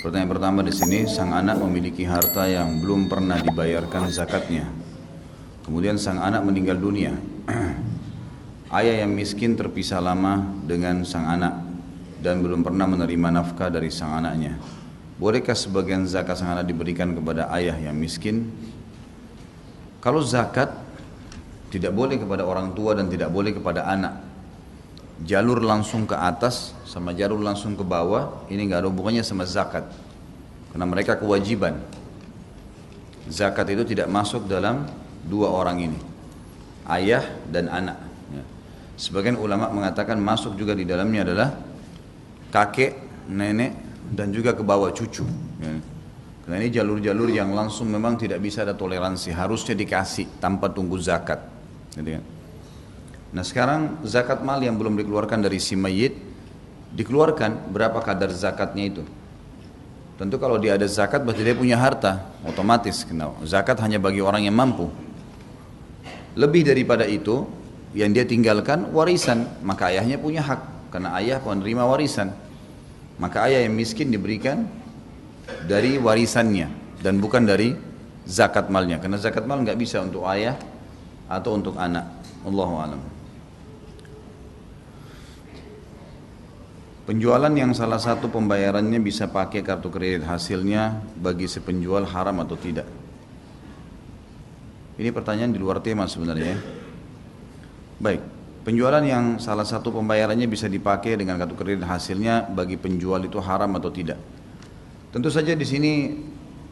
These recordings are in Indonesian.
Pertanyaan pertama di sini, sang anak memiliki harta yang belum pernah dibayarkan zakatnya. Kemudian sang anak meninggal dunia. Ayah yang miskin terpisah lama dengan sang anak dan belum pernah menerima nafkah dari sang anaknya. Bolehkah sebagian zakat sang anak diberikan kepada ayah yang miskin? Kalau zakat tidak boleh kepada orang tua dan tidak boleh kepada anak. Jalur langsung ke atas sama jalur langsung ke bawah ini nggak ada hubungannya sama zakat, karena mereka kewajiban. Zakat itu tidak masuk dalam dua orang ini, ayah dan anak. Sebagian ulama mengatakan masuk juga di dalamnya adalah kakek, nenek, dan juga ke bawah cucu. Karena ini jalur-jalur yang langsung memang tidak bisa ada toleransi, harusnya dikasih tanpa tunggu zakat. Nah sekarang zakat mal yang belum dikeluarkan dari si mayit, dikeluarkan berapa kadar zakatnya itu. Tentu kalau dia ada zakat berarti dia punya harta, otomatis. Zakat hanya bagi orang yang mampu. Lebih daripada itu, yang dia tinggalkan warisan, maka ayahnya punya hak, karena ayah penerima warisan. Maka ayah yang miskin diberikan dari warisannya dan bukan dari zakat malnya, karena zakat mal nggak bisa untuk ayah atau untuk anak. Allahu a'lam. Penjualan yang salah satu pembayarannya bisa pakai kartu kredit, hasilnya bagi si penjual haram atau tidak? Ini pertanyaan di luar tema sebenarnya. Baik, penjualan yang salah satu pembayarannya bisa dipakai dengan kartu kredit, hasilnya bagi penjual itu haram atau tidak? Tentu saja di sini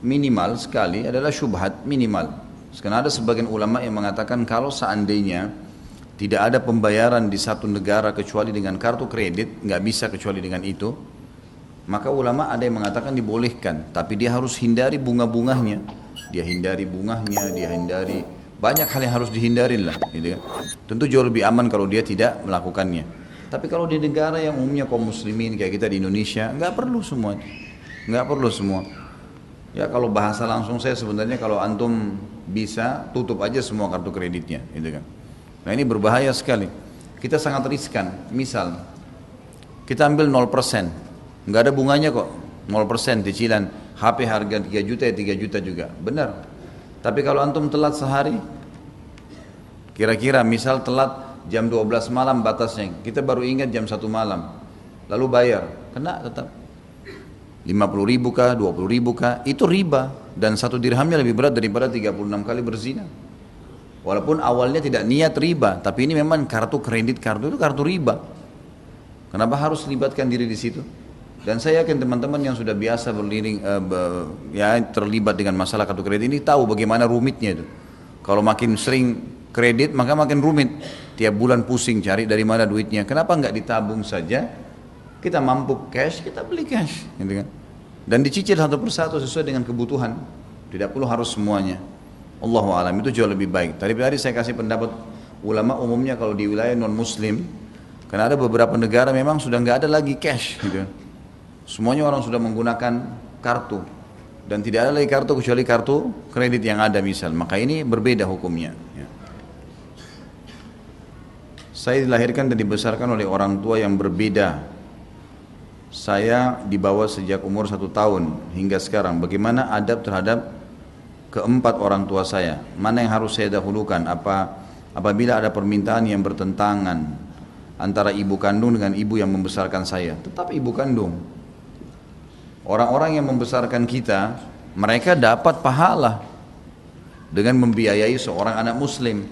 minimal sekali adalah syubhat minimal. Karena ada sebagian ulama yang mengatakan kalau seandainya tidak ada pembayaran di satu negara kecuali dengan kartu kredit, nggak bisa kecuali dengan itu, maka ulama ada yang mengatakan dibolehkan, tapi dia harus hindari bunga-bunganya, dia hindari bunganya, dia hindari banyak hal yang harus dihindarin lah, gitu kan. Tentu jauh lebih aman kalau dia tidak melakukannya. Tapi kalau di negara yang umumnya kaum muslimin kayak kita di Indonesia, nggak perlu semua, nggak perlu semua. Ya kalau bahasa langsung saya sebenarnya kalau antum bisa tutup aja semua kartu kreditnya, gitu kan. Nah ini berbahaya sekali. Kita sangat riskan. Misal kita ambil 0%, nggak ada bunganya kok, 0% cicilan. HP harga 3 juta ya 3 juta juga, benar. Tapi kalau antum telat sehari, kira-kira misal telat jam 12 malam batasnya, kita baru ingat jam 1 malam, lalu bayar, kena tetap 50 ribu kah, 20 ribu kah, itu riba. Dan 1 dirhamnya lebih berat daripada 36 kali berzina. Walaupun awalnya tidak niat riba, tapi ini memang kartu kredit, kartu itu kartu riba. Kenapa harus libatkan diri di situ? Dan saya yakin teman-teman yang sudah biasa terlibat dengan masalah kartu kredit ini tahu bagaimana rumitnya itu. Kalau makin sering kredit maka makin rumit. Tiap bulan pusing cari dari mana duitnya. Kenapa nggak ditabung saja? Kita mampu cash, kita beli cash, gitu kan? Dan dicicil satu persatu sesuai dengan kebutuhan. Tidak perlu harus semuanya. Allahu a'lam, itu jauh lebih baik. Tadi saya kasih pendapat ulama umumnya kalau di wilayah non muslim, karena ada beberapa negara memang sudah nggak ada lagi cash, gitu. Semuanya orang sudah menggunakan kartu dan tidak ada lagi kartu kecuali kartu kredit yang ada misal. Maka ini berbeda hukumnya. Ya. Saya dilahirkan dan dibesarkan oleh orang tua yang berbeda. Saya dibawa sejak umur 1 tahun hingga sekarang. Bagaimana adab terhadap keempat orang tua saya? Mana yang harus saya dahulukan? Apabila ada permintaan yang bertentangan antara ibu kandung dengan ibu yang membesarkan saya, tetap ibu kandung. Orang-orang yang membesarkan kita, mereka dapat pahala dengan membiayai seorang anak muslim.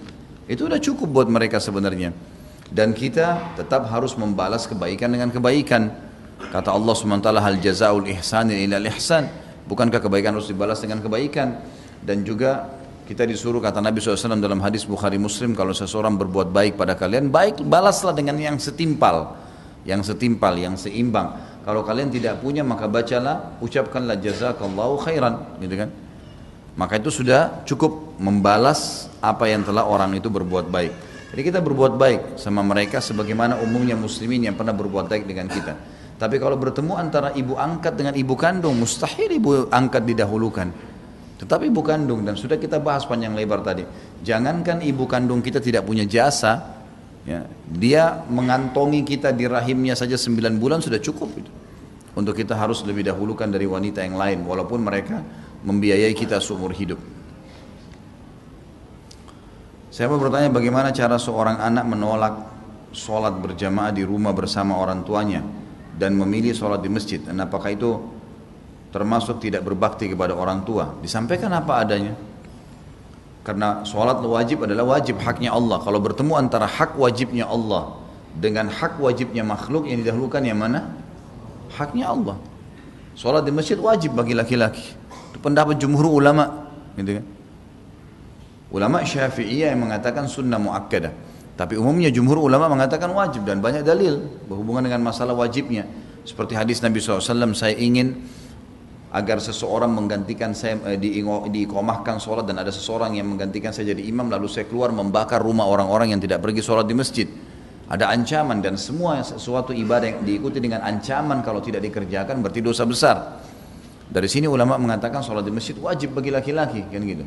Itu udah cukup buat mereka sebenarnya. Dan kita tetap harus membalas kebaikan dengan kebaikan. Kata Allah SWT, hal jazaul ihsani illa ihsan. Bukankah kebaikan harus dibalas dengan kebaikan? Dan juga kita disuruh, kata Nabi SAW dalam hadis Bukhari Muslim, kalau seseorang berbuat baik pada kalian, baik balaslah dengan yang setimpal, yang seimbang. Kalau kalian tidak punya maka bacalah, ucapkanlah jazakallahu khairan, gitu kan? Maka itu sudah cukup membalas apa yang telah orang itu berbuat baik. Jadi kita berbuat baik sama mereka sebagaimana umumnya muslimin yang pernah berbuat baik dengan kita. Tapi kalau bertemu antara ibu angkat dengan ibu kandung, mustahil ibu angkat didahulukan. Tetapi ibu kandung, dan sudah kita bahas panjang lebar tadi, jangankan ibu kandung kita tidak punya jasa, ya, dia mengantongi kita di rahimnya saja 9 bulan sudah cukup itu. untuk kita harus lebih dahulukan dari wanita yang lain walaupun mereka membiayai kita seumur hidup. Saya mau bertanya bagaimana cara seorang anak menolak sholat berjamaah di rumah bersama orang tuanya dan memilih sholat di masjid, dan apakah itu termasuk tidak berbakti kepada orang tua? Disampaikan apa adanya, karena sholat wajib adalah wajib, haknya Allah. Kalau bertemu antara hak wajibnya Allah dengan hak wajibnya makhluk, yang didahulukan yang mana? Haknya Allah. Sholat di masjid wajib bagi laki-laki, itu pendapat jumhur ulama, gitu kan? Ulama Syafi'iyah yang mengatakan sunnah muakkadah, tapi umumnya jumhur ulama mengatakan wajib, dan banyak dalil berhubungan dengan masalah wajibnya. Seperti hadis Nabi SAW, saya ingin agar seseorang menggantikan saya, diiqamahkan sholat dan ada seseorang yang menggantikan saya jadi imam, lalu saya keluar membakar rumah orang-orang yang tidak pergi sholat di masjid. Ada ancaman, dan semua sesuatu ibadah yang diikuti dengan ancaman kalau tidak dikerjakan berarti dosa besar. Dari sini ulama mengatakan sholat di masjid wajib bagi laki-laki, kan gitu.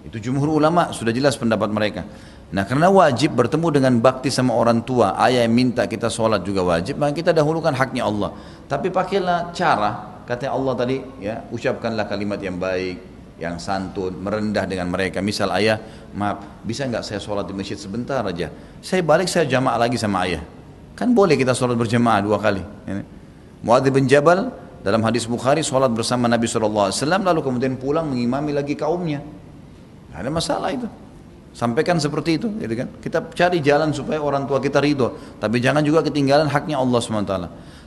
Itu jumhur ulama, sudah jelas pendapat mereka. Nah, karena wajib bertemu dengan bakti sama orang tua, ayah yang minta kita sholat juga wajib, maka kita dahulukan haknya Allah. Tapi pakailah cara, kata Allah tadi, ya, ucapkanlah kalimat yang baik, yang santun, merendah dengan mereka. Misal ayah, maaf, bisa nggak saya sholat di masjid sebentar aja? Saya balik, saya jamaah lagi sama ayah. Kan boleh kita sholat berjamaah 2 kali. Muadz bin Jabal dalam hadis Bukhari sholat bersama Nabi SAW, lalu kemudian pulang mengimami lagi kaumnya. Tidak ada masalah itu. Sampaikan seperti itu, gitu kan? Kita cari jalan supaya orang tua kita ridho, tapi jangan juga ketinggalan haknya Allah SWT.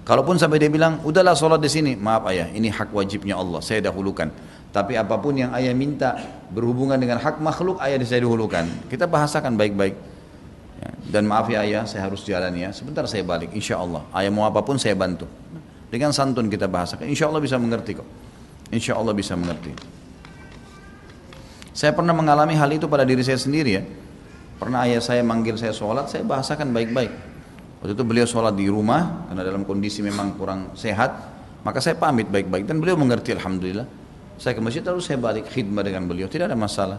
Kalaupun sampai dia bilang, udahlah sholat di sini, maaf ayah, ini hak wajibnya Allah, saya dahulukan. Tapi apapun yang ayah minta berhubungan dengan hak makhluk, ayah saya dahulukan. Kita bahasakan baik-baik. Ya, dan maaf ya ayah, saya harus jalan ya. Sebentar saya balik, insya Allah. Ayah mau apapun saya bantu. Dengan santun kita bahasakan, insya Allah bisa mengerti kok. Insya Allah bisa mengerti. Saya pernah mengalami hal itu pada diri saya sendiri ya. Pernah ayah saya manggil saya sholat, saya bahasakan baik-baik. Waktu itu beliau sholat di rumah, karena dalam kondisi memang kurang sehat, maka saya pamit baik-baik, dan beliau mengerti alhamdulillah. Saya ke masjid lalu saya balik khidmah dengan beliau, tidak ada masalah.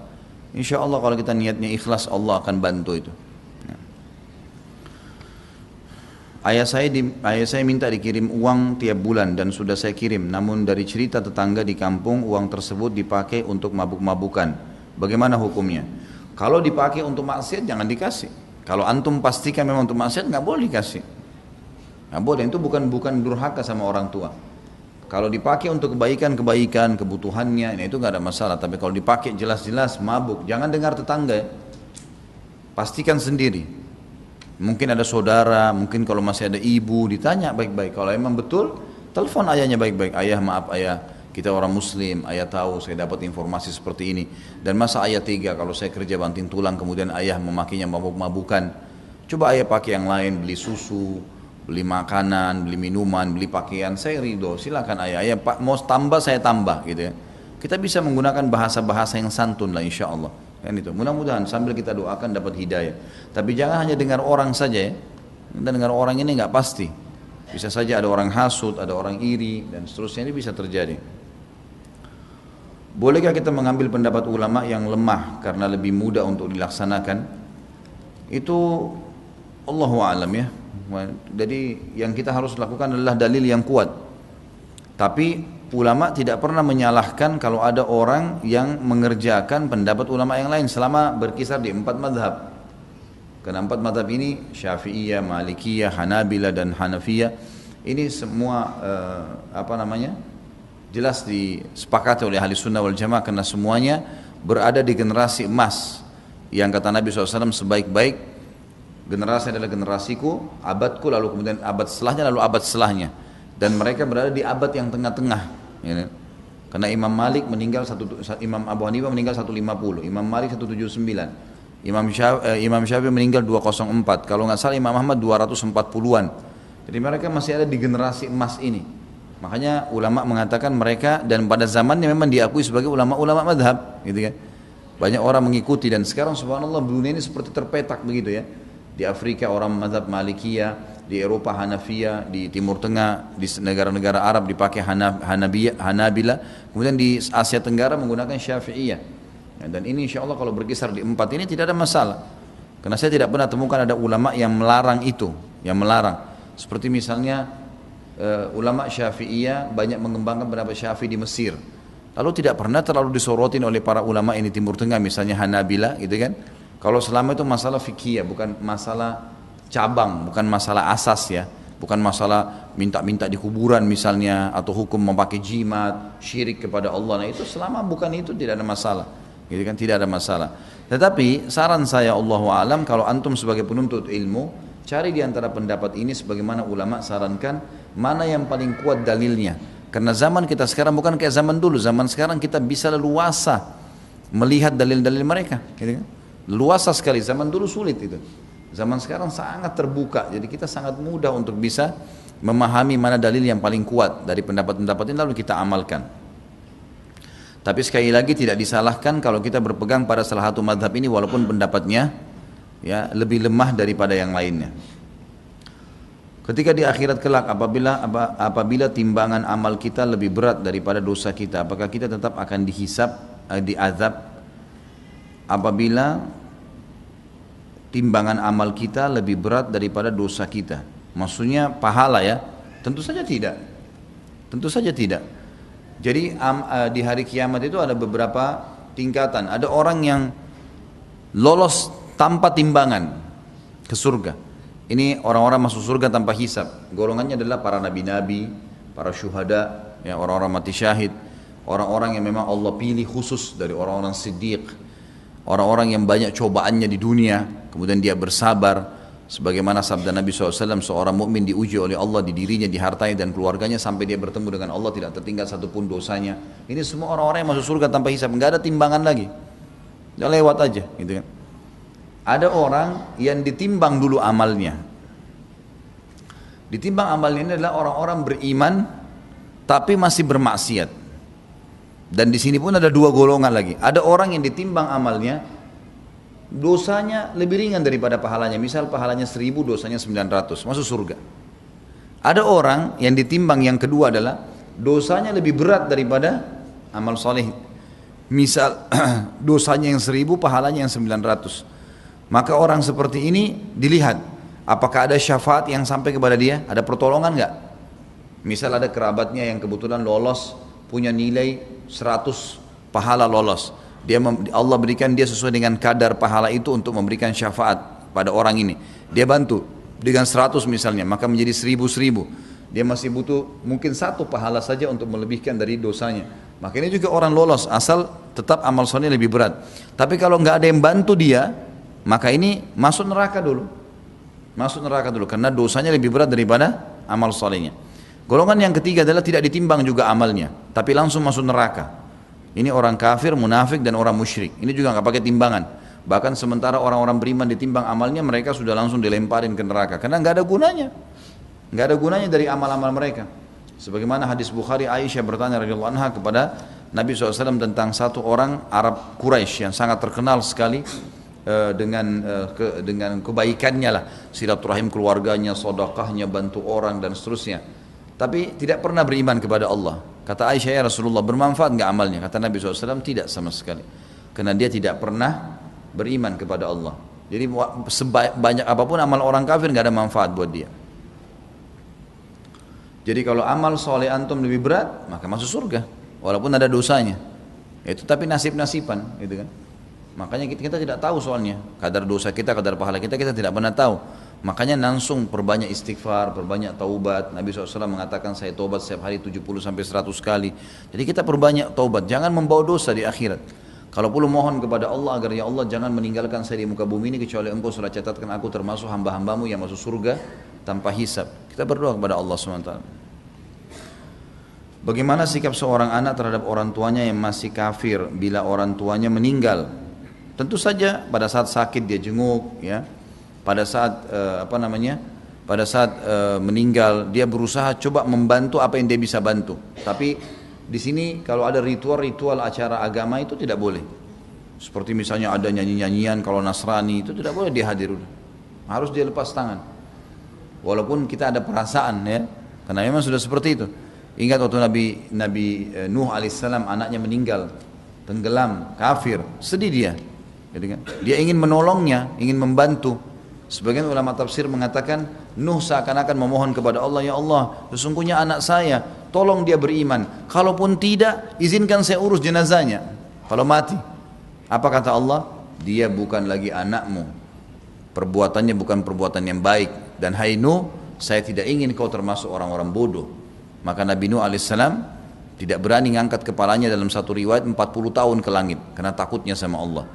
Insya Allah kalau kita niatnya ikhlas, Allah akan bantu itu. Ya. Ayah saya minta dikirim uang tiap bulan dan sudah saya kirim, namun dari cerita tetangga di kampung uang tersebut dipakai untuk mabuk-mabukan. Bagaimana hukumnya? Kalau dipakai untuk maksiat jangan dikasih. Kalau antum pastikan memang untuk maksiat, nggak boleh dikasih. Nggak boleh, itu bukan durhaka sama orang tua. Kalau dipakai untuk kebaikan, kebutuhannya, itu nggak ada masalah. Tapi kalau dipakai jelas-jelas mabuk, jangan dengar tetangga. Pastikan sendiri. Mungkin ada saudara, mungkin kalau masih ada ibu, ditanya baik-baik. Kalau emang betul, telepon ayahnya baik-baik. Ayah, maaf ayah, kita orang muslim, ayah tahu saya dapat informasi seperti ini. Dan masa ayah tega kalau saya kerja banting tulang kemudian ayah memakainya mabuk-mabukan. Coba ayah pakai yang lain, beli susu, beli makanan, beli minuman, beli pakaian, saya ridho, silakan ayah. Ayah mau tambah saya tambah gitu ya. Kita bisa menggunakan bahasa-bahasa yang santun lah insya Allah. Kan itu. Mudah-mudahan sambil kita doakan dapat hidayah. Tapi jangan hanya dengar orang saja ya. Dan dengar orang ini nggak pasti. Bisa saja ada orang hasut, ada orang iri, dan seterusnya, ini bisa terjadi. Bolehkah kita mengambil pendapat ulama yang lemah karena lebih mudah untuk dilaksanakan? Itu Allahu a'lam ya. Jadi yang kita harus lakukan adalah dalil yang kuat. Tapi ulama tidak pernah menyalahkan kalau ada orang yang mengerjakan pendapat ulama yang lain selama berkisar di 4 madhab. Karena 4 madhab ini Syafi'iyah, Malikiyah, Hanabilah dan Hanafiyah, ini semua jelas disepakati oleh ahli sunnah wal jamaah, karena semuanya berada di generasi emas yang kata Nabi SAW sebaik-baik generasi adalah generasiku, abadku, lalu kemudian abad setelahnya, lalu abad setelahnya, dan mereka berada di abad yang tengah-tengah ya. Karena Imam Malik meninggal Imam Abu Hanifah meninggal 150, Imam Malik 179, Imam Syafi'i meninggal 204, kalau nggak salah Imam Ahmad 240-an. Jadi mereka masih ada di generasi emas ini. Makanya ulama mengatakan mereka, dan pada zamannya memang diakui sebagai ulama-ulama madhab gitu kan. Banyak orang mengikuti, dan sekarang subhanallah dunia ini seperti terpetak begitu ya. Di Afrika orang madhab Malikiyah, di Eropa Hanafiyah, di Timur Tengah, di negara-negara Arab dipakai Hanabilah, kemudian di Asia Tenggara menggunakan Syafi'iyah. Dan ini insya Allah kalau berkisar di 4 ini tidak ada masalah. Karena saya tidak pernah temukan ada ulama yang melarang itu, yang melarang. Seperti misalnya ulama Syafi'iyah banyak mengembangkan pendapat Syafi'i di Mesir. Lalu tidak pernah terlalu disorotin oleh para ulama ini Timur Tengah, misalnya Hanabila gitu kan. Kalau selama itu masalah fikih, bukan masalah cabang, bukan masalah asas ya, bukan masalah minta-minta di kuburan misalnya, atau hukum memakai jimat, syirik kepada Allah. Nah itu selama bukan itu tidak ada masalah, gitu kan, tidak ada masalah. Tetapi saran saya Allahu a'lam, kalau antum sebagai penuntut ilmu, cari di antara pendapat ini sebagaimana ulama sarankan, mana yang paling kuat dalilnya. Karena zaman kita sekarang bukan kayak zaman dulu. Zaman sekarang kita bisa leluasa melihat dalil-dalil mereka, gitu kan? Leluasa sekali. Zaman dulu sulit itu. Zaman sekarang sangat terbuka. Jadi kita sangat mudah untuk bisa memahami mana dalil yang paling kuat dari pendapat-pendapat ini lalu kita amalkan. Tapi sekali lagi tidak disalahkan kalau kita berpegang pada salah satu mazhab ini walaupun pendapatnya ya lebih lemah daripada yang lainnya. Ketika di akhirat kelak apabila timbangan amal kita lebih berat daripada dosa kita, apakah kita tetap akan dihisab, diazab? Apabila timbangan amal kita lebih berat daripada dosa kita, maksudnya pahala ya? Tentu saja tidak. Tentu saja tidak. Jadi di hari kiamat itu ada beberapa tingkatan. Ada orang yang lolos tanpa timbangan ke surga. Ini orang-orang masuk surga tanpa hisab. Golongannya adalah para nabi-nabi, para syuhada, ya, orang-orang mati syahid, orang-orang yang memang Allah pilih khusus dari orang-orang siddiq, orang-orang yang banyak cobaannya di dunia, kemudian dia bersabar. Sebagaimana sabda Nabi SAW, seorang mukmin diuji oleh Allah di dirinya, di hartanya dan keluarganya sampai dia bertemu dengan Allah tidak tertinggal satupun dosanya. Ini semua orang-orang yang masuk surga tanpa hisab, nggak ada timbangan lagi, udah lewat aja, gitu kan. Ada orang yang ditimbang dulu amalnya. Ditimbang amalnya ini adalah orang-orang beriman tapi masih bermaksiat. Dan di sini pun ada dua golongan lagi. Ada orang yang ditimbang amalnya, dosanya lebih ringan daripada pahalanya. Misal pahalanya 1000, dosanya 900, masuk surga. Ada orang yang ditimbang yang kedua adalah dosanya lebih berat daripada amal soleh. Misal dosanya yang 1000, pahalanya yang 900. Maka orang seperti ini dilihat, apakah ada syafaat yang sampai kepada dia, ada pertolongan enggak? Misal ada kerabatnya yang kebetulan lolos, punya nilai 100 pahala lolos. Allah berikan dia sesuai dengan kadar pahala itu untuk memberikan syafaat pada orang ini. Dia bantu dengan 100 misalnya, maka menjadi 1000. Dia masih butuh mungkin 1 pahala saja untuk melebihkan dari dosanya. Maka ini juga orang lolos, asal tetap amal soleh lebih berat. Tapi kalau nggak ada yang bantu dia, maka ini masuk neraka dulu. Masuk neraka dulu karena dosanya lebih berat daripada amal solehnya. Golongan yang ketiga adalah tidak ditimbang juga amalnya, tapi langsung masuk neraka. Ini orang kafir, munafik dan orang musyrik. Ini juga nggak pakai timbangan. Bahkan sementara orang-orang beriman ditimbang amalnya, mereka sudah langsung dilemparin ke neraka karena nggak ada gunanya. Nggak ada gunanya dari amal-amal mereka. Sebagaimana hadis Bukhari, Aisyah bertanya radhiyallahu anha kepada Nabi SAW tentang satu orang Arab Quraisy yang sangat terkenal sekali dengan kebaikannya lah, silaturahim keluarganya, sedekahnya, bantu orang dan seterusnya. Tapi tidak pernah beriman kepada Allah. Kata Aisyah, ya Rasulullah, bermanfaat enggak amalnya? Kata Nabi SAW, tidak sama sekali. Karena dia tidak pernah beriman kepada Allah. Jadi sebanyak apapun amal orang kafir enggak ada manfaat buat dia. Jadi kalau amal soleh antum lebih berat, maka masuk surga, walaupun ada dosanya. Itu tapi nasib-nasiban, gitu kan. Makanya kita tidak tahu soalnya kadar dosa kita, kadar pahala kita tidak pernah tahu. Makanya langsung perbanyak istighfar, perbanyak taubat. Nabi SAW mengatakan saya taubat setiap hari 70-100 kali. Jadi kita perbanyak taubat, jangan membawa dosa di akhirat. Kalau perlu mohon kepada Allah agar ya Allah jangan meninggalkan saya di muka bumi ini kecuali engkau sudah catatkan aku termasuk hamba-hambamu yang masuk surga tanpa hisab. Kita berdoa kepada Allah SWT. Bagaimana sikap seorang anak terhadap orang tuanya yang masih kafir bila orang tuanya meninggal? Tentu saja pada saat sakit dia jenguk, ya. Pada saat meninggal dia berusaha coba membantu apa yang dia bisa bantu. Tapi di sini kalau ada ritual-ritual acara agama itu tidak boleh. Seperti misalnya ada nyanyi-nyanyian kalau Nasrani itu tidak boleh dia hadir. Harus dia lepas tangan. Walaupun kita ada perasaan ya, karena memang sudah seperti itu. Ingat waktu Nabi Nuh alaihissalam anaknya meninggal, tenggelam, kafir, sedih dia. Dia ingin menolongnya, ingin membantu. Sebagian ulama tafsir mengatakan Nuh seakan-akan memohon kepada Allah, ya Allah, sesungguhnya anak saya, tolong dia beriman. Kalaupun tidak, izinkan saya urus jenazahnya. Kalau mati, apa kata Allah? Dia bukan lagi anakmu. Perbuatannya bukan perbuatan yang baik. Dan hai Nuh, saya tidak ingin kau termasuk orang-orang bodoh. Maka Nabi Nuh alaihissalam tidak berani ngangkat kepalanya dalam satu riwayat 40 tahun ke langit karena takutnya sama Allah.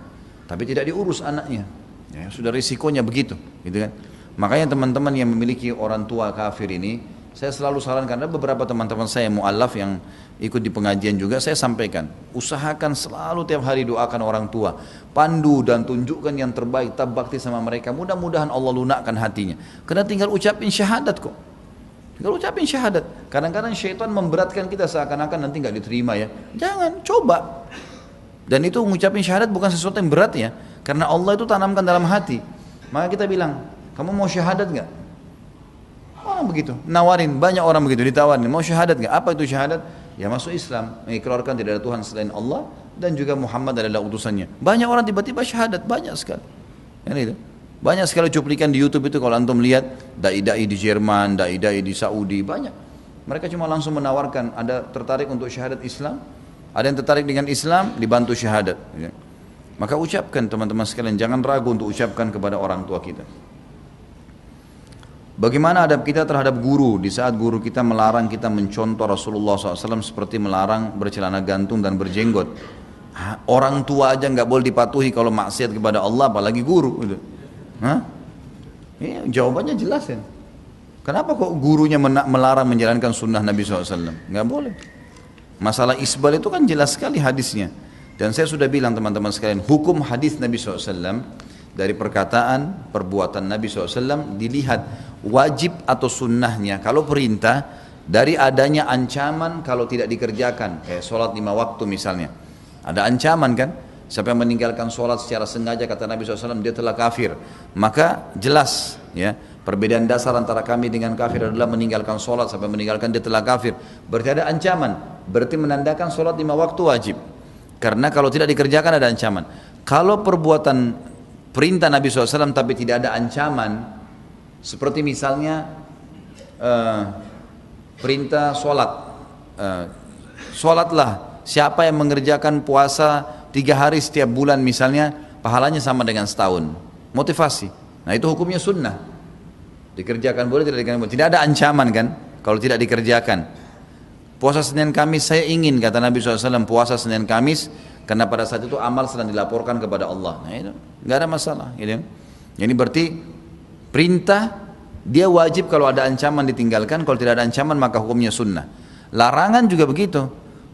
Tapi tidak diurus anaknya. Ya, sudah risikonya begitu, gitu kan? Makanya teman-teman yang memiliki orang tua kafir ini, saya selalu sarankan, ada beberapa teman-teman saya mu'allaf yang ikut di pengajian juga, saya sampaikan, usahakan selalu tiap hari doakan orang tua, pandu dan tunjukkan yang terbaik, tabbakti sama mereka, mudah-mudahan Allah lunakkan hatinya. Karena tinggal ucapin syahadat kok. Tinggal ucapin syahadat. Kadang-kadang syaitan memberatkan kita seakan-akan nanti nggak diterima ya. Jangan, coba. Dan itu mengucapin syahadat bukan sesuatu yang berat ya. Karena Allah itu tanamkan dalam hati. Maka kita bilang, kamu mau syahadat nggak? Orang begitu, nawarin, banyak orang begitu ditawarin, mau syahadat nggak? Apa itu syahadat? Ya masuk Islam, mengikrarkan tidak ada Tuhan selain Allah dan juga Muhammad adalah utusannya. Banyak orang tiba-tiba syahadat, banyak sekali. Yang itu. Banyak sekali cuplikan di YouTube itu kalau antum lihat dai-dai di Jerman, dai-dai di Saudi, banyak. Mereka cuma langsung menawarkan, ada tertarik untuk syahadat Islam, ada yang tertarik dengan Islam, dibantu syahadat. Ya. Maka ucapkan teman-teman sekalian, jangan ragu untuk ucapkan kepada orang tua kita. Bagaimana adab kita terhadap guru di saat guru kita melarang kita mencontoh Rasulullah SAW seperti melarang bercelana gantung dan berjenggot? Orang tua aja nggak boleh dipatuhi kalau maksiat kepada Allah, apalagi guru. Gitu. Ya, jawabannya jelas ya. Kenapa kok gurunya melarang menjalankan sunnah Nabi SAW? Nggak boleh. Masalah isbal itu kan jelas sekali hadisnya. Dan saya sudah bilang teman-teman sekalian, hukum hadis Nabi SAW dari perkataan, perbuatan Nabi SAW dilihat wajib atau sunnahnya. Kalau perintah, dari adanya ancaman kalau tidak dikerjakan, kayak sholat 5 waktu misalnya. Ada ancaman kan? Siapa yang meninggalkan sholat secara sengaja, kata Nabi SAW, dia telah kafir. Maka jelas ya, perbedaan dasar antara kami dengan kafir adalah meninggalkan sholat. Sampai meninggalkan dia telah kafir. Berarti ada ancaman, berarti menandakan sholat 5 waktu wajib. Karena kalau tidak dikerjakan ada ancaman. Kalau perbuatan perintah Nabi SAW tapi tidak ada ancaman, seperti misalnya perintah sholat, sholatlah, siapa yang mengerjakan puasa 3 hari setiap bulan misalnya, pahalanya sama dengan setahun. Motivasi. Nah itu hukumnya sunnah. Dikerjakan boleh, tidak dikerjakan boleh. Tidak ada ancaman kan kalau tidak dikerjakan. Puasa Senin Kamis saya ingin, kata Nabi SAW, puasa Senin Kamis, karena pada saat itu amal sedang dilaporkan kepada Allah. Nah itu nggak ada masalah. Gitu. Jadi berarti perintah dia wajib kalau ada ancaman ditinggalkan, kalau tidak ada ancaman maka hukumnya sunnah. Larangan juga begitu.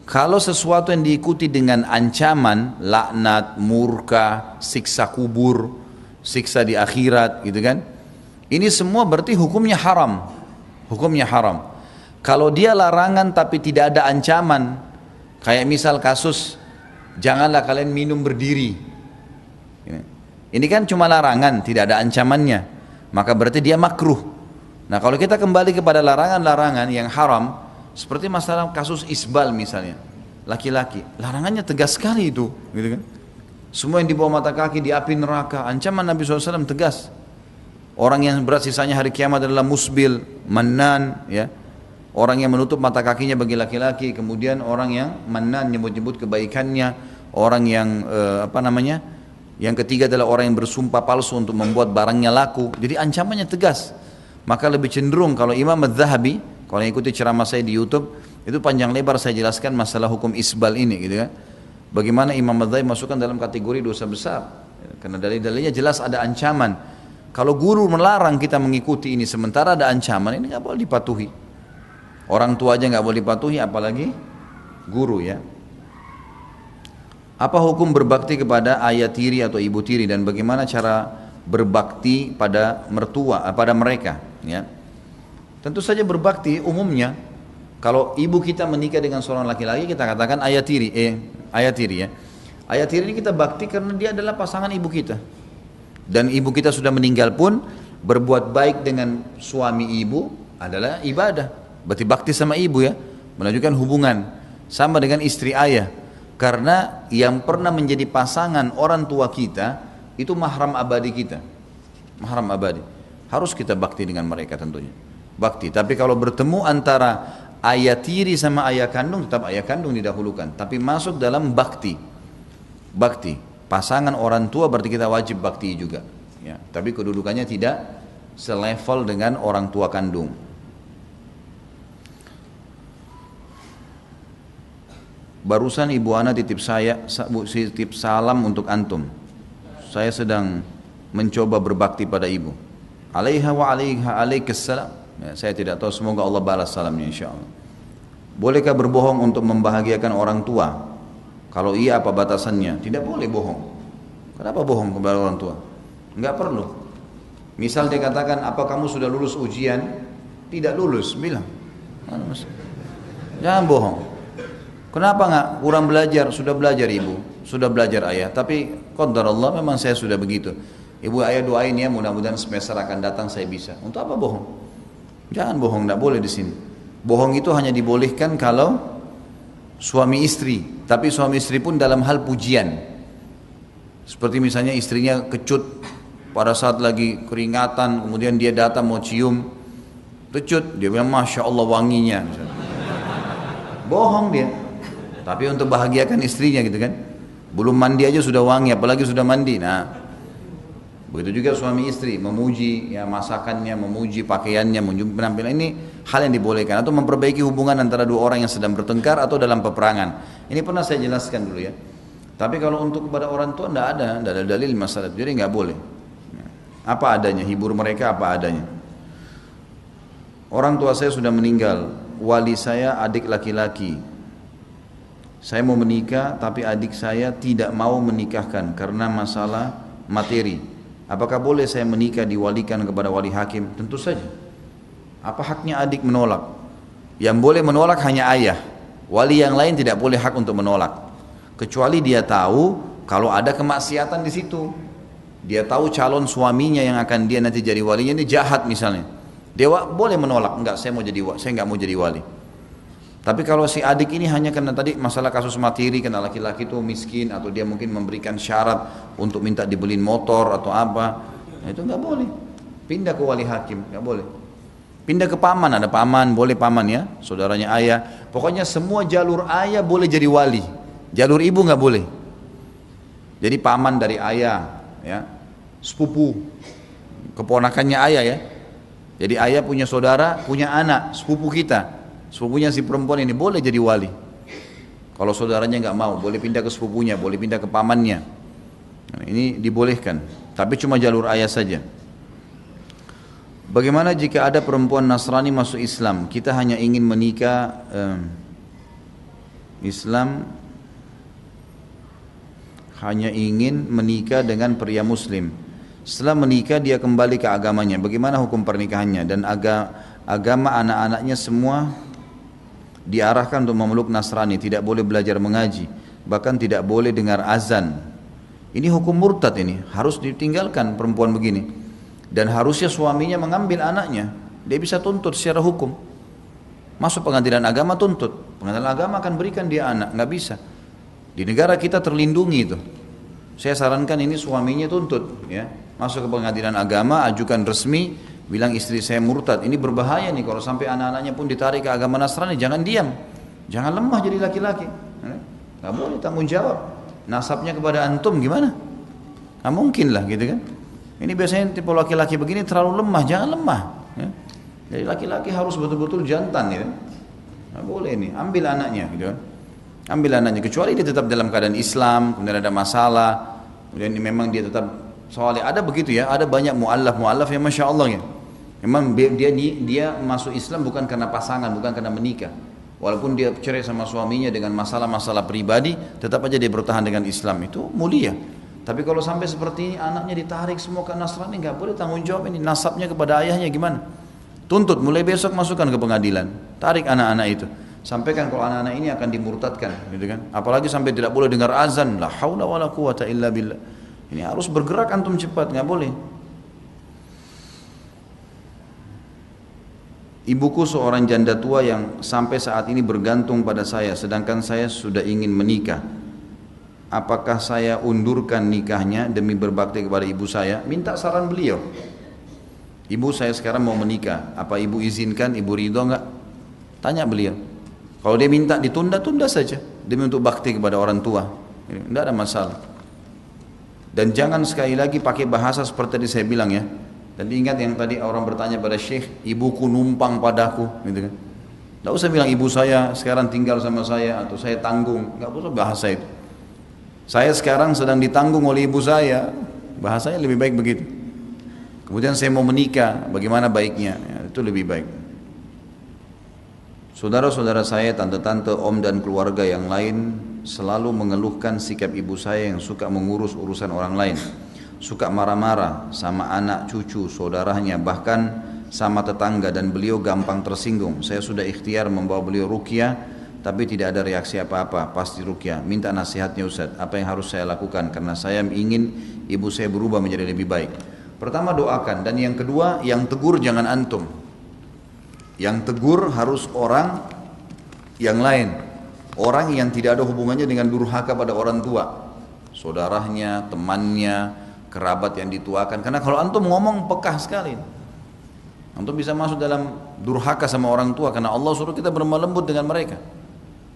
Kalau sesuatu yang diikuti dengan ancaman, laknat, murka, siksa kubur, siksa di akhirat, gitu kan? Ini semua berarti hukumnya haram. Hukumnya haram. Kalau dia larangan tapi tidak ada ancaman, kayak misal kasus janganlah kalian minum berdiri. Ini kan cuma larangan, tidak ada ancamannya. Maka berarti dia makruh. Nah kalau kita kembali kepada larangan-larangan yang haram, seperti masalah kasus isbal misalnya, laki-laki, larangannya tegas sekali itu, gitu kan? Semua yang di bawah mata kaki di api neraka, ancaman Nabi SAW tegas. Orang yang berat sisanya hari kiamat adalah musbil, mannan, ya. Orang yang menutup mata kakinya bagi laki-laki, kemudian orang yang mannan, nyebut-nyebut kebaikannya, orang yang yang ketiga adalah orang yang bersumpah palsu untuk membuat barangnya laku. Jadi ancamannya tegas. Maka lebih cenderung kalau Imam Az-Zahabi, kalau yang ikuti ceramah saya di YouTube, itu panjang lebar saya jelaskan masalah hukum isbal ini, gitu kan. Bagaimana Imam Az-Zahabi masukkan dalam kategori dosa besar. Karena dalil-dalilnya jelas ada ancaman. Kalau guru melarang kita mengikuti ini sementara ada ancaman, ini nggak boleh dipatuhi. Orang tua aja nggak boleh dipatuhi, apalagi guru ya. Apa hukum berbakti kepada ayah tiri atau ibu tiri dan bagaimana cara berbakti pada mertua, pada mereka? Ya. Tentu saja berbakti umumnya. Kalau ibu kita menikah dengan seorang laki-laki kita katakan ayah tiri ya. Ayah tiri ini kita bakti karena dia adalah pasangan ibu kita. Dan ibu kita sudah meninggal pun berbuat baik dengan suami ibu adalah ibadah. Berarti bakti sama ibu ya, menunjukkan hubungan sama dengan istri ayah. Karena yang pernah menjadi pasangan orang tua kita itu mahram abadi kita. mahram abadi. Harus kita bakti dengan mereka tentunya. Bakti. Tapi kalau bertemu antara ayah tiri sama ayah kandung, tetap ayah kandung didahulukan. Tapi masuk dalam bakti. Bakti. Pasangan orang tua berarti kita wajib bakti juga. Ya. Tapi kedudukannya tidak selevel dengan orang tua kandung. Barusan ibu ana titip salam untuk antum. Saya sedang mencoba berbakti pada ibu. Alaiha wa alaikassalam. Ya, saya tidak tahu, semoga Allah balas salamnya insyaallah. Bolehkah berbohong untuk membahagiakan orang tua? Kalau iya apa batasannya? Tidak boleh bohong. Kenapa bohong kepada orang tua? Enggak perlu. Misal dia katakan, apa kamu sudah lulus ujian? Tidak lulus, bilang. Jangan bohong. Kenapa enggak? Kurang belajar. Sudah belajar ibu, sudah belajar ayah. Tapi qadarullah memang saya sudah begitu. Ibu ayah doain ya, mudah-mudahan semester akan datang saya bisa. Untuk apa bohong? Jangan bohong, enggak boleh di sini. Bohong itu hanya dibolehkan kalau suami istri, tapi suami istri pun dalam hal pujian. Seperti misalnya istrinya kecut pada saat lagi keringatan, kemudian dia datang mau cium, kecut, dia bilang Masya Allah wanginya. Bohong dia. Tapi untuk bahagiakan istrinya gitu kan. Belum mandi aja sudah wangi, apalagi sudah mandi. Nah, begitu juga suami istri memuji ya masakannya, memuji pakaiannya, memuji penampilan, ini hal yang dibolehkan, atau memperbaiki hubungan antara dua orang yang sedang bertengkar atau dalam peperangan. Ini pernah saya jelaskan dulu ya. Tapi kalau untuk kepada orang tua tidak ada dalil masalah, jadi nggak boleh. Apa adanya, hibur mereka apa adanya. Orang tua saya sudah meninggal, wali saya adik laki-laki. Saya mau menikah tapi adik saya tidak mau menikahkan karena masalah materi. Apakah boleh saya menikah diwalikan kepada wali hakim? Tentu saja. Apa haknya adik menolak? Yang boleh menolak hanya ayah. Wali yang lain tidak boleh hak untuk menolak. Kecuali dia tahu kalau ada kemaksiatan di situ. Dia tahu calon suaminya yang akan dia nanti jadi walinya ini jahat misalnya. Dia boleh menolak. Enggak, saya enggak mau jadi wali. Tapi kalau si adik ini hanya karena tadi masalah kasus materi, karena laki-laki itu miskin atau dia mungkin memberikan syarat untuk minta dibeliin motor atau apa, itu nggak boleh. Pindah ke wali hakim, nggak boleh. Pindah ke paman, ada paman, boleh paman ya, saudaranya ayah. Pokoknya semua jalur ayah boleh jadi wali, jalur ibu nggak boleh. Jadi paman dari ayah, ya, sepupu, keponakannya ayah ya. Jadi ayah punya saudara, punya anak, sepupu kita. Sepupunya si perempuan ini boleh jadi wali. Kalau saudaranya nggak mau, boleh pindah ke sepupunya, boleh pindah ke pamannya. Nah, ini dibolehkan, tapi cuma jalur ayah saja. Bagaimana jika ada perempuan Nasrani masuk Islam? Kita hanya ingin menikah Islam, hanya ingin menikah dengan pria Muslim. Setelah menikah dia kembali ke agamanya. Bagaimana hukum pernikahannya? Dan agama anak-anaknya semua diarahkan untuk memeluk Nasrani, tidak boleh belajar mengaji, bahkan tidak boleh dengar azan. Ini hukum murtad, ini harus ditinggalkan perempuan begini. Dan harusnya suaminya mengambil anaknya, dia bisa tuntut secara hukum. Masuk pengadilan agama tuntut, pengadilan agama akan berikan dia anak, nggak bisa. Di negara kita terlindungi itu. Saya sarankan ini suaminya tuntut, ya, masuk ke pengadilan agama, ajukan resmi. Bilang istri saya murtad, ini berbahaya nih kalau sampai anak-anaknya pun ditarik ke agama Nasrani. Jangan diam, jangan lemah jadi laki-laki. Gak boleh tanggung jawab. Nasabnya kepada antum gimana? Gak mungkin lah gitu kan. Ini biasanya tipe laki-laki begini terlalu lemah, jangan lemah. Jadi laki-laki harus betul-betul jantan gitu. Gak boleh nih, ambil anaknya gitu kan. Ambil anaknya, kecuali dia tetap dalam keadaan Islam, kemudian ada masalah, kemudian memang dia tetap soleh. Ada begitu ya, ada banyak mu'allaf yang Masya Allah ya. Memang dia masuk Islam bukan karena pasangan, bukan karena menikah. Walaupun dia cerai sama suaminya dengan masalah-masalah pribadi, tetap aja dia bertahan dengan Islam, itu mulia. Tapi kalau sampai seperti ini, anaknya ditarik semua ke Nasrani, nggak boleh tanggung jawab ini. Nasabnya kepada ayahnya gimana? Tuntut, mulai besok masukkan ke pengadilan, tarik anak-anak itu. Sampaikan kalau anak-anak ini akan dimurtadkan, gitu kan? Apalagi sampai tidak boleh dengar azan, la haula wala quwata illa billah. Ini harus bergerak antum cepat, nggak boleh. Ibuku seorang janda tua yang sampai saat ini bergantung pada saya, sedangkan saya sudah ingin menikah. apakah saya undurkan nikahnya demi berbakti kepada ibu saya? Minta saran beliau. Ibu saya sekarang mau menikah, apa ibu izinkan, ibu ridho enggak? Tanya beliau. Kalau dia minta ditunda, tunda saja demi untuk bakti kepada orang tua. Tidak ada masalah. Dan jangan sekali lagi pakai bahasa seperti tadi saya bilang ya. Dan ingat yang tadi orang bertanya pada Syekh, ibuku numpang padaku, gitu kan? Tidak usah bilang ibu saya sekarang tinggal sama saya atau saya tanggung, nggak usah bahasa itu. Saya sekarang sedang ditanggung oleh ibu saya, bahasanya lebih baik begitu. Kemudian saya mau menikah, bagaimana baiknya? Ya, itu lebih baik. Saudara-saudara saya, tante-tante, om dan keluarga yang lain selalu mengeluhkan sikap ibu saya yang suka mengurus urusan orang lain, suka marah-marah sama anak, cucu, saudaranya, bahkan sama tetangga, dan beliau gampang tersinggung. Saya sudah ikhtiar membawa beliau ruqyah, tapi tidak ada reaksi apa-apa pas di ruqyah. Minta nasihatnya Ustaz, apa yang harus saya lakukan karena saya ingin ibu saya berubah menjadi lebih baik. Pertama doakan, dan yang kedua yang tegur jangan antum. Yang tegur harus orang yang lain, orang yang tidak ada hubungannya dengan durhaka pada orang tua, saudaranya, temannya, kerabat yang dituakan. Karena kalau antum ngomong pekah sekali, antum bisa masuk dalam durhaka sama orang tua karena Allah suruh kita berlemah lembut dengan mereka.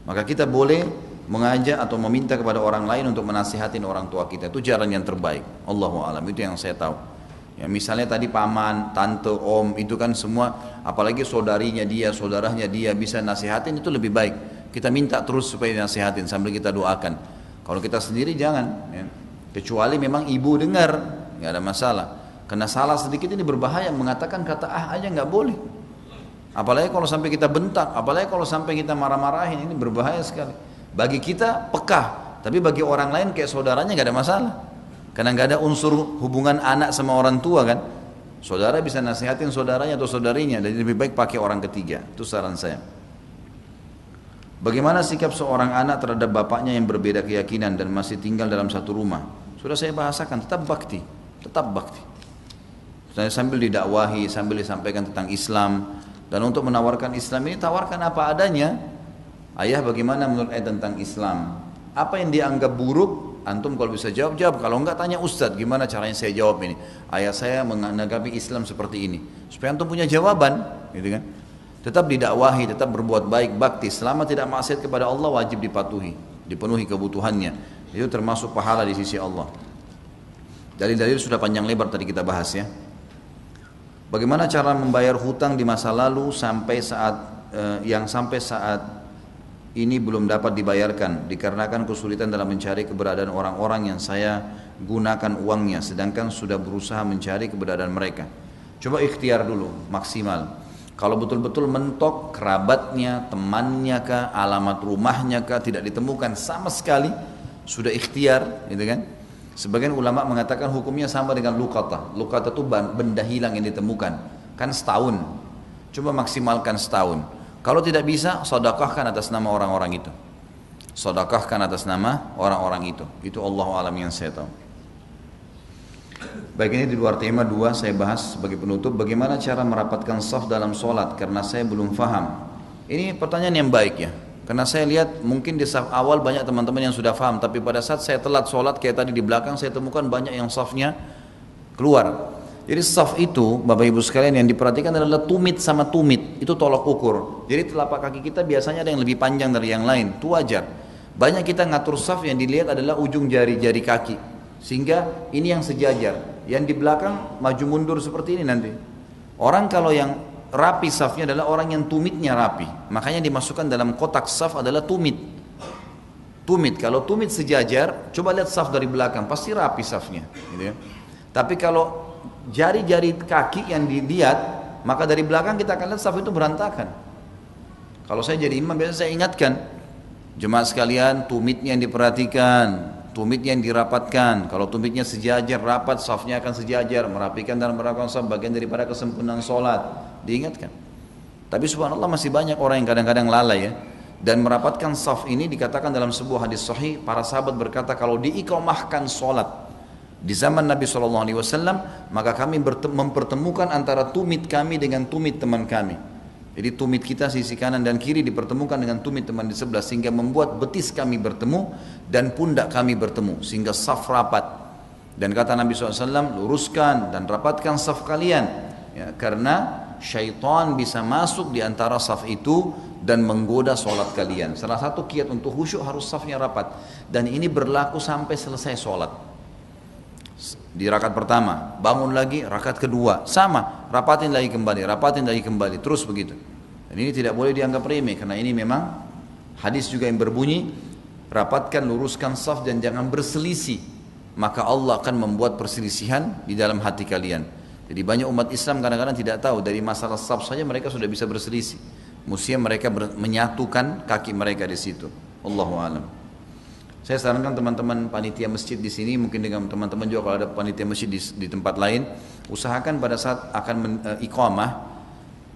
Maka kita boleh mengajak atau meminta kepada orang lain untuk menasihatin orang tua kita. Itu jalan yang terbaik. Allahu a'lam, itu yang saya tahu. Ya, misalnya tadi paman, tante, om, itu kan semua, apalagi saudarinya dia, saudaranya dia bisa nasihatin, itu lebih baik. Kita minta terus supaya nasihatin sambil kita doakan. Kalau kita sendiri jangan, ya. Kecuali memang ibu dengar, nggak ada masalah. Karena salah sedikit ini berbahaya, mengatakan kata aja nggak boleh. Apalagi kalau sampai kita bentak, apalagi kalau sampai kita marah-marahin, ini berbahaya sekali. Bagi kita pekah, tapi bagi orang lain kayak saudaranya nggak ada masalah. Karena nggak ada unsur hubungan anak sama orang tua kan. Saudara bisa nasihatin saudaranya atau saudarinya, dan lebih baik pakai orang ketiga. Itu saran saya. Bagaimana sikap seorang anak terhadap bapaknya yang berbeda keyakinan dan masih tinggal dalam satu rumah? Sudah saya bahasakan, tetap bakti, tetap bakti. Saya sambil didakwahi, sambil disampaikan tentang Islam, dan untuk menawarkan Islam ini tawarkan apa adanya. Ayah, bagaimana menurut ayah tentang Islam? Apa yang dianggap buruk? Antum kalau bisa jawab, jawab. Kalau enggak, tanya Ustadz, gimana caranya saya jawab ini? Ayah saya menanggapi Islam seperti ini. Supaya antum punya jawaban, gitu kan? Tetap didakwahi, tetap berbuat baik, bakti. Selama tidak maksiat kepada Allah, wajib dipatuhi, dipenuhi kebutuhannya. Itu termasuk pahala di sisi Allah. Dalil-dalil sudah panjang lebar tadi kita bahas ya. Bagaimana cara membayar hutang di masa lalu sampai saat ini belum dapat dibayarkan dikarenakan kesulitan dalam mencari keberadaan orang-orang yang saya gunakan uangnya, sedangkan sudah berusaha mencari keberadaan mereka. Coba ikhtiar dulu maksimal. Kalau betul-betul mentok kerabatnya, temannya kah, alamat rumahnya kah tidak ditemukan sama sekali, sudah ikhtiar, gitu kan? Sebagian ulama mengatakan hukumnya sama dengan luqata. Luqata itu benda hilang yang ditemukan, kan setahun. Coba maksimalkan setahun. Kalau tidak bisa, sedekahkan atas nama orang-orang itu. Sedekahkan atas nama orang-orang itu. Itu Allahu a'lam yang saya tahu. Baik, ini di luar tema 2 saya bahas sebagai penutup. Bagaimana cara merapatkan saf dalam sholat? Karena saya belum faham. Ini pertanyaan yang baik ya. Karena saya lihat mungkin di saf awal banyak teman-teman yang sudah faham. Tapi pada saat saya telat sholat kayak tadi di belakang, saya temukan banyak yang safnya keluar. Jadi saf itu Bapak Ibu sekalian yang diperhatikan adalah tumit sama tumit. Itu tolok ukur. Jadi telapak kaki kita biasanya ada yang lebih panjang dari yang lain. Itu wajar. Banyak kita ngatur saf yang dilihat adalah ujung jari-jari kaki. Sehingga ini yang sejajar. Yang di belakang maju mundur seperti ini nanti. Orang kalau yang rapi safnya adalah orang yang tumitnya rapi. Makanya dimasukkan dalam kotak saf adalah tumit. Tumit. Kalau tumit sejajar, coba lihat saf dari belakang. Pasti rapi safnya. Gitu ya. Tapi kalau jari-jari kaki yang dilihat, maka dari belakang kita akan lihat saf itu berantakan. Kalau saya jadi imam biasanya saya ingatkan jemaah sekalian, tumitnya yang diperhatikan, tumitnya yang dirapatkan. Kalau tumitnya sejajar, rapat, safnya akan sejajar. Merapikan dan merapikan saf bagian daripada kesempurnaan sholat, diingatkan. Tapi subhanallah masih banyak orang yang kadang-kadang lalai ya. Dan merapatkan saf ini dikatakan dalam sebuah hadis sahih, para sahabat berkata kalau diiqamahkan sholat di zaman Nabi SAW, maka kami mempertemukan antara tumit kami dengan tumit teman kami. Jadi tumit kita sisi kanan dan kiri dipertemukan dengan tumit teman di sebelah sehingga membuat betis kami bertemu dan pundak kami bertemu sehingga saf rapat. Dan kata Nabi SAW, luruskan dan rapatkan saf kalian, ya, karena syaitan bisa masuk di antara saf itu dan menggoda sholat kalian. Salah satu kiat untuk khusyuk harus safnya rapat, dan ini berlaku sampai selesai sholat. Di rakaat pertama, bangun lagi, rakaat kedua, sama, rapatin lagi kembali, terus begitu. Dan ini tidak boleh dianggap remeh, karena ini memang hadis juga yang berbunyi, rapatkan, luruskan saf dan jangan berselisih, maka Allah akan membuat perselisihan di dalam hati kalian. Jadi banyak umat Islam kadang-kadang tidak tahu, dari masalah saf saja mereka sudah bisa berselisih. Mestinya mereka menyatukan kaki mereka di situ. Allahu a'lam. Saya sarankan teman-teman panitia masjid di sini, mungkin dengan teman-teman juga kalau ada panitia masjid di tempat lain, usahakan pada saat akan iqamah,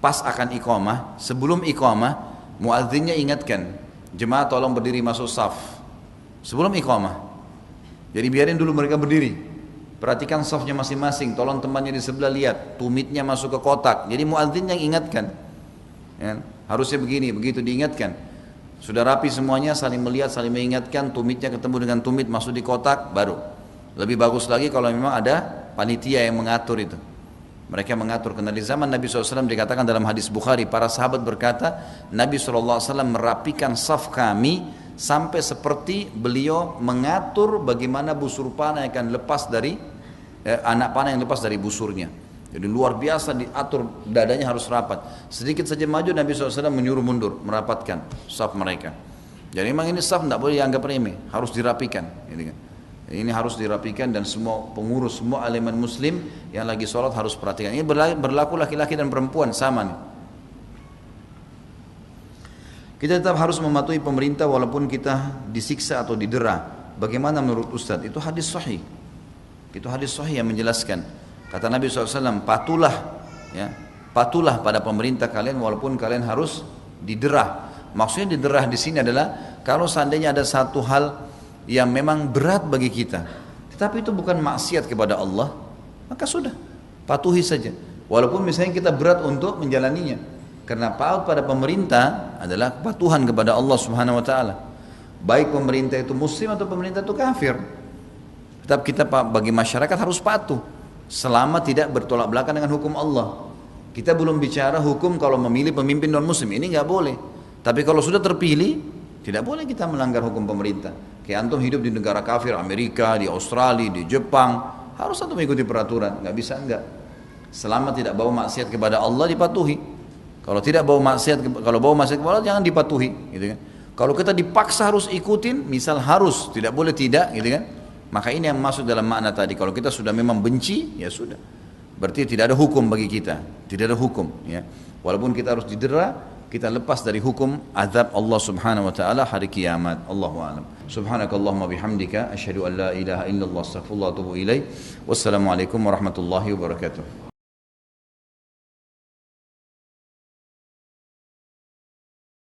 pas akan iqamah, sebelum iqamah, muadzinnya ingatkan, jemaah tolong berdiri masuk saf. Sebelum iqamah. Jadi biarin dulu mereka berdiri. Perhatikan safnya masing-masing, tolong temannya di sebelah lihat, tumitnya masuk ke kotak. Jadi muadzin yang ingatkan. Ya, harusnya begini, begitu diingatkan. Sudah rapi semuanya, saling melihat, saling mengingatkan, tumitnya ketemu dengan tumit masuk di kotak, baru. Lebih bagus lagi kalau memang ada panitia yang mengatur itu. Mereka mengatur, karena di zaman Nabi SAW dikatakan dalam hadis Bukhari, para sahabat berkata, Nabi SAW merapikan saf kami sampai seperti beliau mengatur bagaimana busur panah yang akan lepas dari, anak panah yang lepas dari busurnya. Jadi luar biasa diatur, dadanya harus rapat. Sedikit saja maju Nabi SAW menyuruh mundur, merapatkan saf mereka. Jadi memang ini saf tidak boleh dianggap remeh, harus dirapikan. Ini harus dirapikan, dan semua pengurus, semua elemen muslim yang lagi sholat harus perhatikan. Ini berlaku laki-laki dan perempuan sama nih. Kita tetap harus mematuhi pemerintah walaupun kita disiksa atau didera. Bagaimana menurut Ustaz? Itu hadis sahih. Itu hadis sahih yang menjelaskan. Kata Nabi SAW, patulah, ya, patulah pada pemerintah kalian walaupun kalian harus diderah. Maksudnya diderah di sini adalah kalau seandainya ada satu hal yang memang berat bagi kita, tetapi itu bukan maksiat kepada Allah, maka sudah, patuhi saja. Walaupun misalnya kita berat untuk menjalaninya, karena paut pada pemerintah adalah kepatuhan kepada Allah Subhanahu Wa Taala. Baik pemerintah itu muslim atau pemerintah itu kafir, tetap kita bagi masyarakat harus patuh. Selama tidak bertolak belakang dengan hukum Allah. Kita belum bicara hukum kalau memilih pemimpin non muslim, ini nggak boleh. Tapi kalau sudah terpilih, tidak boleh kita melanggar hukum pemerintah. Kayak antum hidup di negara kafir, Amerika, di Australia, di Jepang, harus antum mengikuti peraturan, nggak bisa enggak. Selama tidak bawa maksiat kepada Allah, dipatuhi. Kalau tidak bawa maksiat, kalau bawa maksiat kepada Allah, jangan dipatuhi, gitu kan. Kalau kita dipaksa harus ikutin, misal harus, tidak boleh tidak, gitu kan. Maka ini yang masuk dalam makna tadi. Kalau kita sudah memang benci, ya sudah. Berarti tidak ada hukum bagi kita. Tidak ada hukum. Ya. Walaupun kita harus didera, kita lepas dari hukum azab Allah Subhanahu Wa Taala hari kiamat. Allahu a'lam. Subhanakallahumma bihamdika, asyhadu an la ilaha illallah, astaghfirullah wa atubu ilaih. Wassalamualaikum warahmatullahi wabarakatuh.